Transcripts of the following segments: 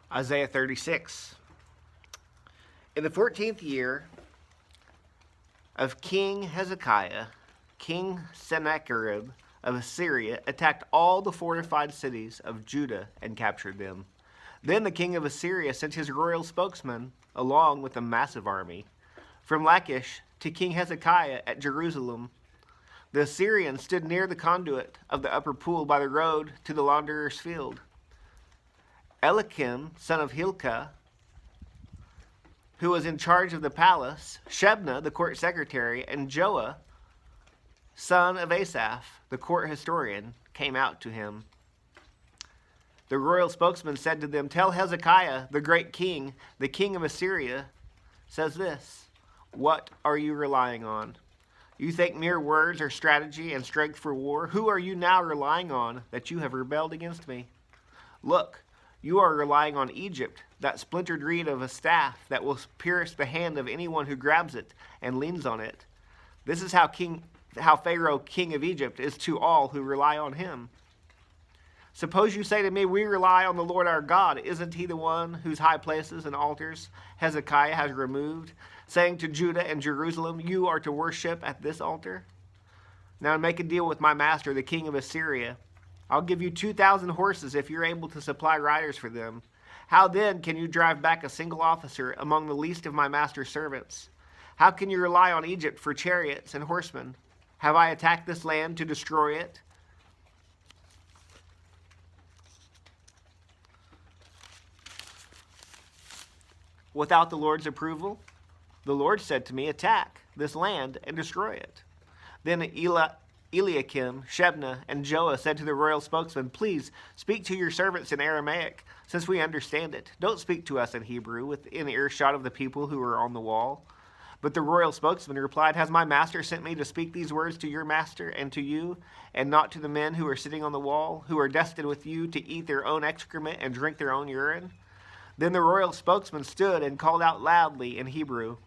Isaiah 36. In the 14th year of King Hezekiah, King Sennacherib of Assyria attacked all the fortified cities of Judah and captured them. Then the king of Assyria sent his royal spokesman along with a massive army from Lachish to King Hezekiah at Jerusalem. The Assyrians stood near the conduit of the upper pool by the road to the launderer's field. Eliakim, son of Hilkiah, who was in charge of the palace, Shebna, the court secretary, and Joah, son of Asaph, the court historian, came out to him. The royal spokesman said to them, "Tell Hezekiah, the great king, the king of Assyria, says this: What are you relying on? You think mere words are strategy and strength for war? Who are you now relying on that you have rebelled against me? Look, you are relying on Egypt, that splintered reed of a staff that will pierce the hand of anyone who grabs it and leans on it. This is how Pharaoh, king of Egypt, is to all who rely on him. Suppose you say to me, 'We rely on the Lord our God.' Isn't he the one whose high places and altars Hezekiah has removed, saying to Judah and Jerusalem, 'You are to worship at this altar'? Now make a deal with my master, the king of Assyria. I'll give you 2,000 horses if you're able to supply riders for them. How then can you drive back a single officer among the least of my master's servants? How can you rely on Egypt for chariots and horsemen? Have I attacked this land to destroy it? Without the Lord's approval? The Lord said to me, 'Attack this land and destroy it.'" Then Eliakim, Shebna, and Joah said to the royal spokesman, "Please speak to your servants in Aramaic, since we understand it. Don't speak to us in Hebrew, within earshot of the people who are on the wall." But the royal spokesman replied, "Has my master sent me to speak these words to your master and to you, and not to the men who are sitting on the wall, who are destined with you to eat their own excrement and drink their own urine?" Then the royal spokesman stood and called out loudly in Hebrew,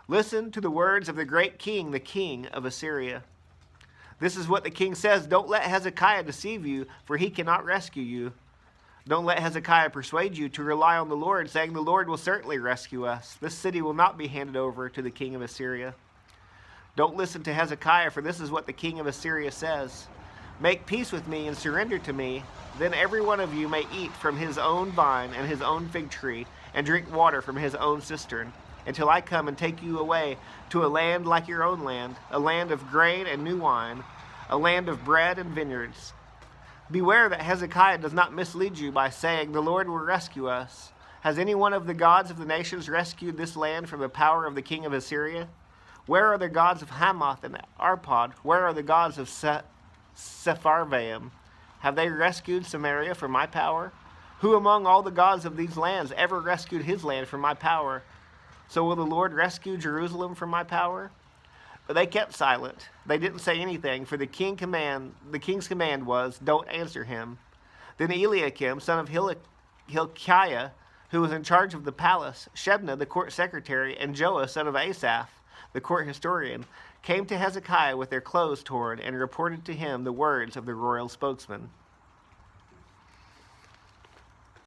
"Listen to the words of the great king, the king of Assyria. This is what the king says: Don't let Hezekiah deceive you, for he cannot rescue you. Don't let Hezekiah persuade you to rely on the Lord, saying, 'The Lord will certainly rescue us. This city will not be handed over to the king of Assyria.' Don't listen to Hezekiah, for this is what the king of Assyria says: 'Make peace with me and surrender to me. Then every one of you may eat from his own vine and his own fig tree, and drink water from his own cistern, until I come and take you away to a land like your own land, a land of grain and new wine, a land of bread and vineyards.' Beware that Hezekiah does not mislead you by saying, 'The Lord will rescue us.' Has any one of the gods of the nations rescued this land from the power of the king of Assyria? Where are the gods of Hamath and Arpad? Where are the gods of Sepharvaim? Have they rescued Samaria from my power? Who among all the gods of these lands ever rescued his land from my power? So will the Lord rescue Jerusalem from my power?" But they kept silent. They didn't say anything, for the king's command was, "Don't answer him." Then Eliakim, son of Hilkiah, who was in charge of the palace, Shebna, the court secretary, and Joah, son of Asaph, the court historian, came to Hezekiah with their clothes torn and reported to him the words of the royal spokesman.